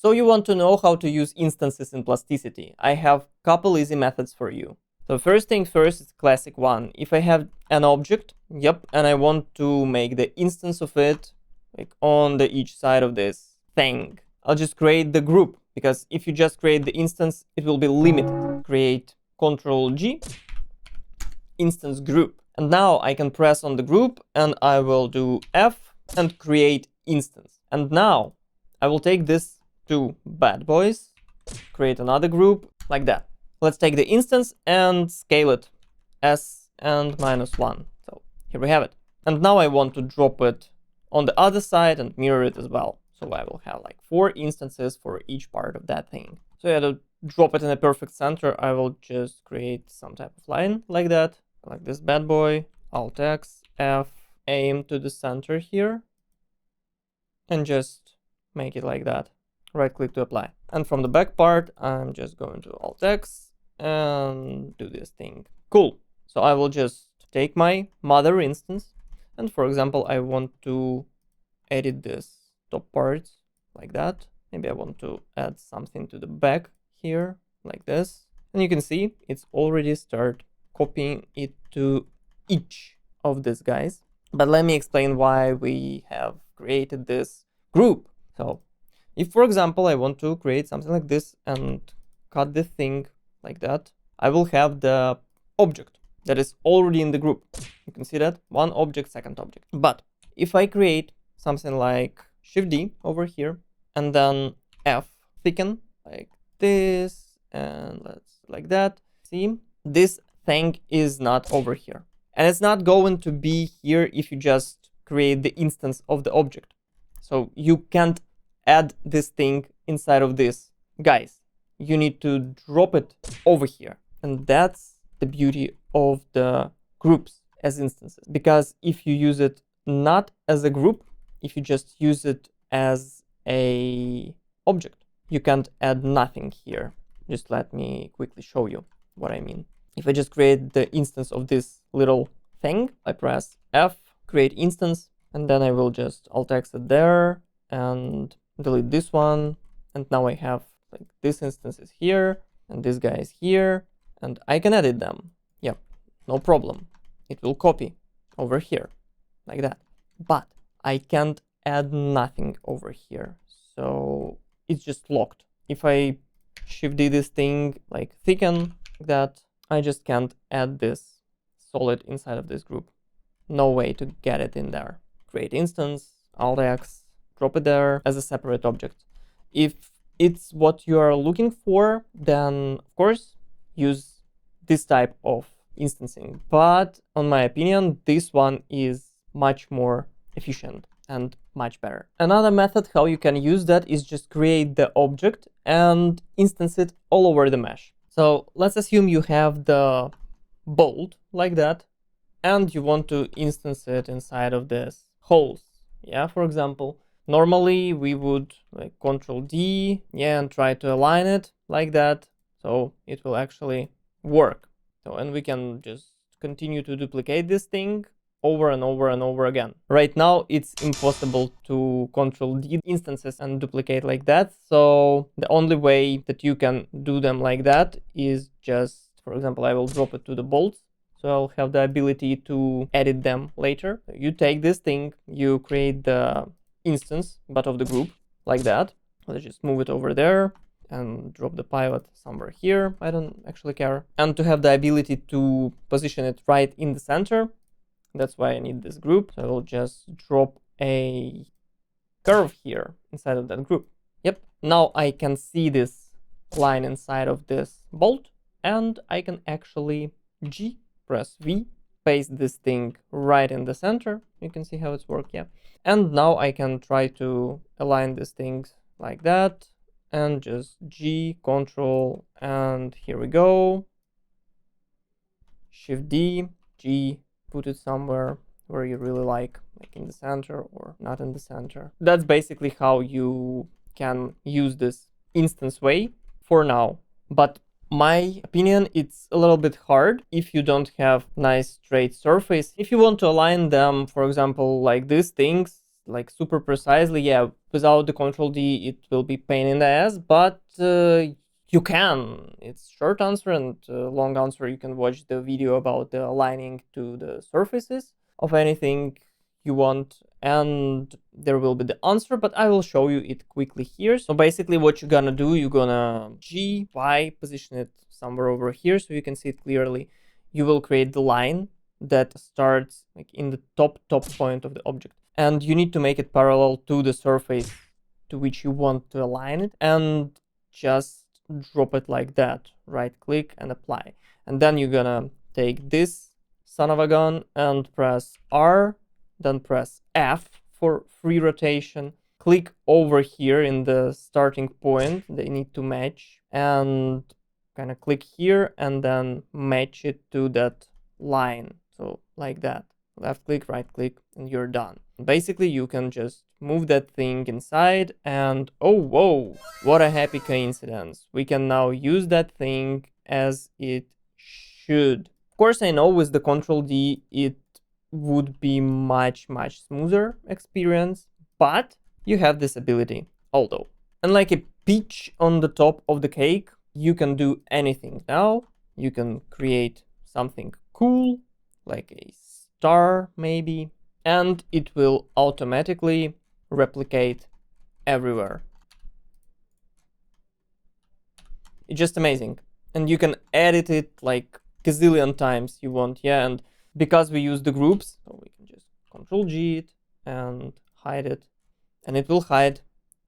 So you want to know how to use instances in Plasticity. I have a couple easy methods for you. So first thing first is classic one. If I have an object, and I want to make the instance of it like on each side of this thing, I'll just create the group, because if you just create the instance, it will be limited. Create Ctrl-G, instance group. And now I can press on the group and I will do F and create instance. And now I will take this two bad boys, create another group like that. Let's take the instance and scale it s and -1. So here we have it. And now I want to drop it on the other side and mirror it as well. So I will have like 4 instances for each part of that thing. So yeah, to drop it in a perfect center, I will just create some type of line like that, like this bad boy, Alt X, F, aim to the center here, and just make it like that. Right click to apply. And from the back part, I'm just going to Alt X and do this thing. Cool. So I will just take my mother instance. And for example, I want to edit this top part like that. Maybe I want to add something to the back here like this. And you can see it's already start copying it to each of these guys. But let me explain why we have created this group. So if, for example, I want to create something like this and cut the thing like that, I will have the object that is already in the group. You can see that one object, second object. But if I create something like Shift D over here and then F, thicken like this and let's like that. See, this thing is not over here. And it's not going to be here if you just create the instance of the object. So you can't add this thing inside of this. Guys, you need to drop it over here. And that's the beauty of the groups as instances. Because if you use it not as a group, if you just use it as a object, you can't add nothing here. Just let me quickly show you what I mean. If I just create the instance of this little thing, I press F, create instance, and then I will just Alt X it there and delete this one. And now I have like this instance is here and this guy is here and I can edit them. Yep, no problem. It will copy over here like that. But I can't add nothing over here. So it's just locked. If I Shift D this thing like thicken like that, I just can't add this solid inside of this group. No way to get it in there. Create instance, Alt X, drop it there as a separate object. If it's what you are looking for, then of course use this type of instancing. But on my opinion, this one is much more efficient and much better. Another method how you can use that is just create the object and instance it all over the mesh. So let's assume you have the bolt like that and you want to instance it inside of this holes. Yeah, for example, normally we would like Ctrl D, and try to align it like that. So it will actually work. So, and we can just continue to duplicate this thing over and over and over again. Right now, it's impossible to Ctrl D instances and duplicate like that. So the only way that you can do them like that is just, for example, I will drop it to the bolts. So I'll have the ability to edit them later. You take this thing, you create the instance, but of the group like that. Let's just move it over there and drop the pivot somewhere here. I don't actually care. And to have the ability to position it right in the center, that's why I need this group. So I will just drop a curve here inside of that group. Yep. Now I can see this line inside of this bolt and I can actually press V, paste this thing right in the center. You can see how it's working, yeah. And now I can try to align these things like that and just G, Control, and here we go. Shift D, G, put it somewhere where you really like in the center or not in the center. That's basically how you can use this instance way for now. But my opinion, it's a little bit hard if you don't have nice straight surface. If you want to align them, for example, like these things, like super precisely. Yeah, without the Control D, it will be pain in the ass, but you can. It's short answer, and long answer, you can watch the video about the aligning to the surfaces of anything you want, and there will be the answer, but I will show you it quickly here. So basically what you're gonna do, you're gonna G, Y, position it somewhere over here so you can see it clearly. You will create the line that starts like in the top point of the object, and you need to make it parallel to the surface to which you want to align it, and just drop it like that. Right click and apply, and then you're gonna take this son of a gun and press R, then press F for free rotation. Click over here in the starting point, they need to match, and kind of click here and then match it to that line. So like that, left click, right click, and you're done. Basically, you can just move that thing inside, and oh, whoa, what a happy coincidence. We can now use that thing as it should. Of course, I know with the Control D, it would be much smoother experience, but you have this ability, although. And like a peach on the top of the cake, you can do anything now. You can create something cool, like a star maybe, and it will automatically replicate everywhere. It's just amazing. And you can edit it like gazillion times you want, yeah, and because we use the groups, so we can just Control G it and hide it, and it will hide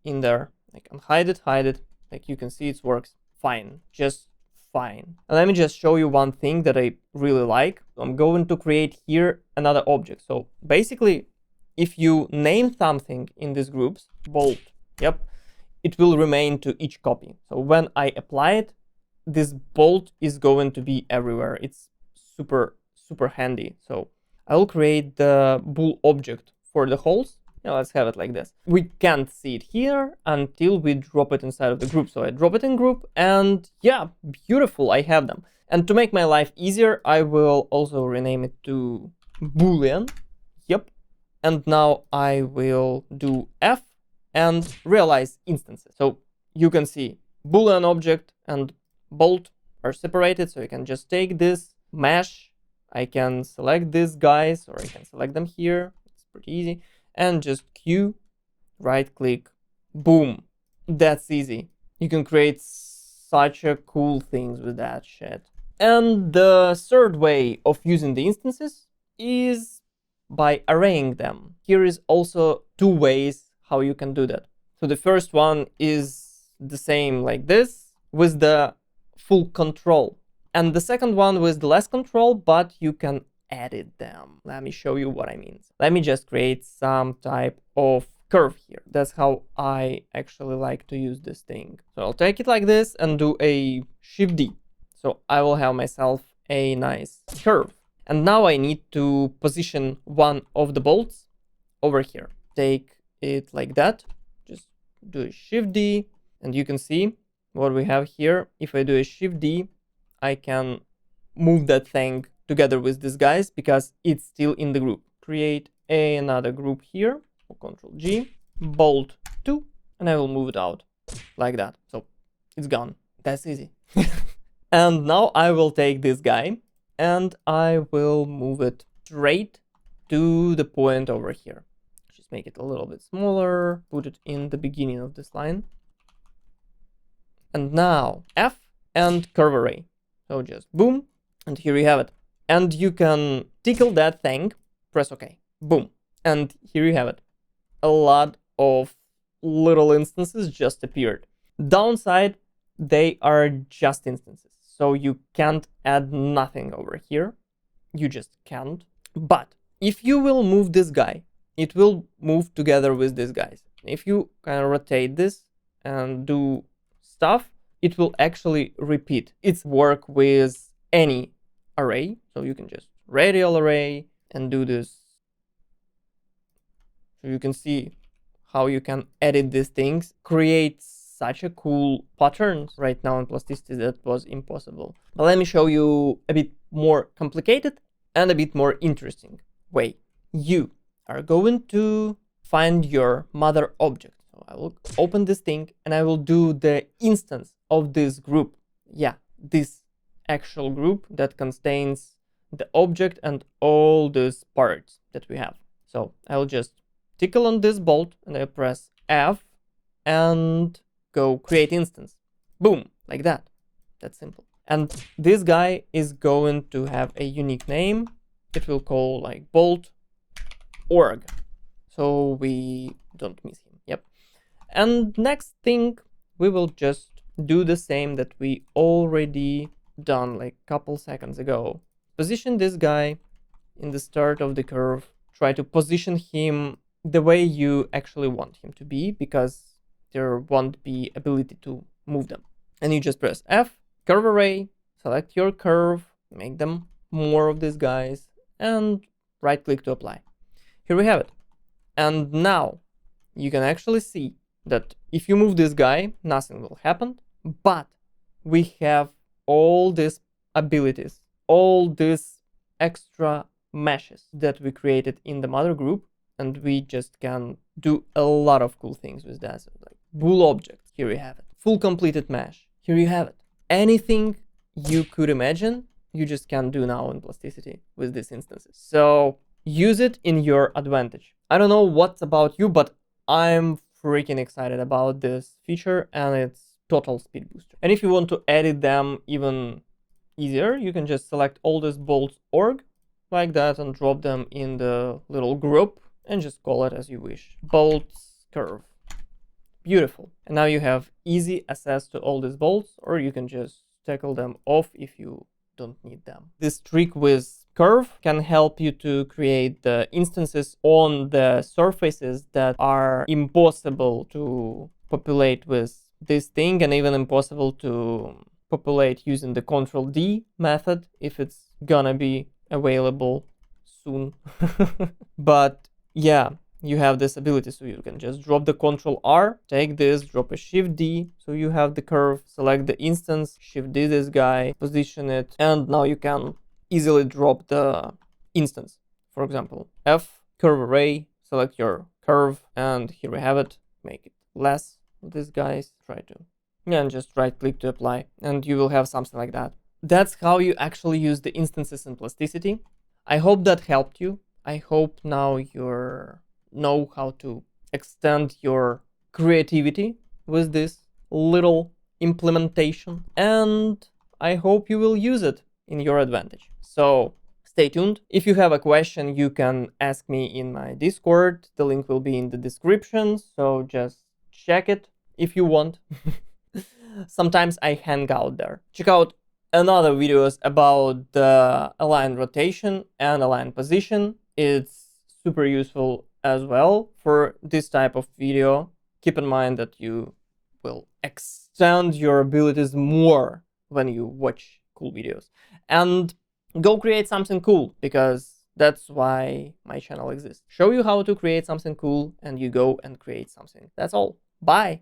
in there. Like unhide it, hide it. Like you can see it works fine, just fine. And let me just show you one thing that I really like. I'm going to create here another object. So basically, if you name something in these groups, bolt, yep, it will remain to each copy. So when I apply it, this bolt is going to be everywhere. It's super handy. So I will create the bool object for the holes. Yeah, let's have it like this. We can't see it here until we drop it inside of the group. So I drop it in group, and yeah, beautiful, I have them. And to make my life easier, I will also rename it to Boolean. Yep. And now I will do F and realize instances. So you can see Boolean object and bolt are separated. So you can just take this mesh. I can select these guys, or I can select them here. It's pretty easy. And just Q, right click, boom. That's easy. You can create such a cool things with that shit. And the third way of using the instances is by arraying them. Here is also two ways how you can do that. So the first one is the same like this with the full control. And the second one with the less control, but you can edit them. Let me show you what I mean. Let me just create some type of curve here. That's how I actually like to use this thing. So I'll take it like this and do a Shift D. So I will have myself a nice curve. And now I need to position one of the bolts over here. Take it like that. Just do a Shift D, and you can see what we have here. If I do a Shift D, I can move that thing together with these guys because it's still in the group. Create another group here, Control G, bolt 2, and I will move it out like that. So it's gone. That's easy. And now I will take this guy and I will move it straight to the point over here. Just make it a little bit smaller, put it in the beginning of this line. And now F and curve array. So just boom, and here you have it. And you can tickle that thing, press OK, boom. And here you have it. A lot of little instances just appeared. Downside, they are just instances. So you can't add nothing over here. You just can't. But if you will move this guy, it will move together with these guys. If you kind of rotate this and do stuff, it will actually repeat its work with any array. So you can just radial array and do this. So you can see how you can edit these things, create such a cool pattern right now in Plasticity that was impossible. But let me show you a bit more complicated and a bit more interesting way. You are going to find your mother object. So I will open this thing and I will do the instance of this group. Yeah, this actual group that contains the object and all these parts that we have. So I'll just tickle on this bolt and I press F and go create instance. Boom, like that. That's simple. And this guy is going to have a unique name. It will call like bolt org, so we don't miss him. Yep. And next thing, we will just do the same that we already done like a couple seconds ago. Position this guy in the start of the curve. Try to position him the way you actually want him to be, because there won't be ability to move them. And you just press F, curve array, select your curve, make them more of these guys, and right click to apply. Here we have it. And now you can actually see that if you move this guy, nothing will happen, but we have all these abilities, all these extra meshes that we created in the mother group, and we just can do a lot of cool things with that. So like bool object, here you have it. Full completed mesh, here you have it. Anything you could imagine, you just can do now in Plasticity with these instances. So use it in your advantage. I don't know what's about you, but I'm freaking excited about this feature, and it's total speed booster. And if you want to edit them even easier, you can just select all these bolts org like that and drop them in the little group and just call it as you wish. Bolts curve. Beautiful. And now you have easy access to all these bolts, or you can just tackle them off if you don't need them. This trick with curve can help you to create the instances on the surfaces that are impossible to populate with this thing, and even impossible to populate using the Ctrl D method if it's gonna be available soon. But yeah, you have this ability, so you can just drop the Ctrl R, take this, drop a Shift D, so you have the curve, select the instance, Shift D this guy, position it, and now you can easily drop the instance. For example, F, curve array, select your curve, and here we have it. Make it less of these guys, try to, and just right click to apply, and you will have something like that. That's how you actually use the instances in Plasticity. I hope that helped you. I hope now you know how to extend your creativity with this little implementation, and I hope you will use it in your advantage. So stay tuned. If you have a question, you can ask me in my Discord. The link will be in the description, so just check it if you want. Sometimes I hang out there. Check out another videos about the align rotation and align position. It's super useful as well for this type of video. Keep in mind that you will extend your abilities more when you watch cool videos. And go create something cool, because that's why my channel exists. Show you how to create something cool, and you go and create something. That's all. Bye!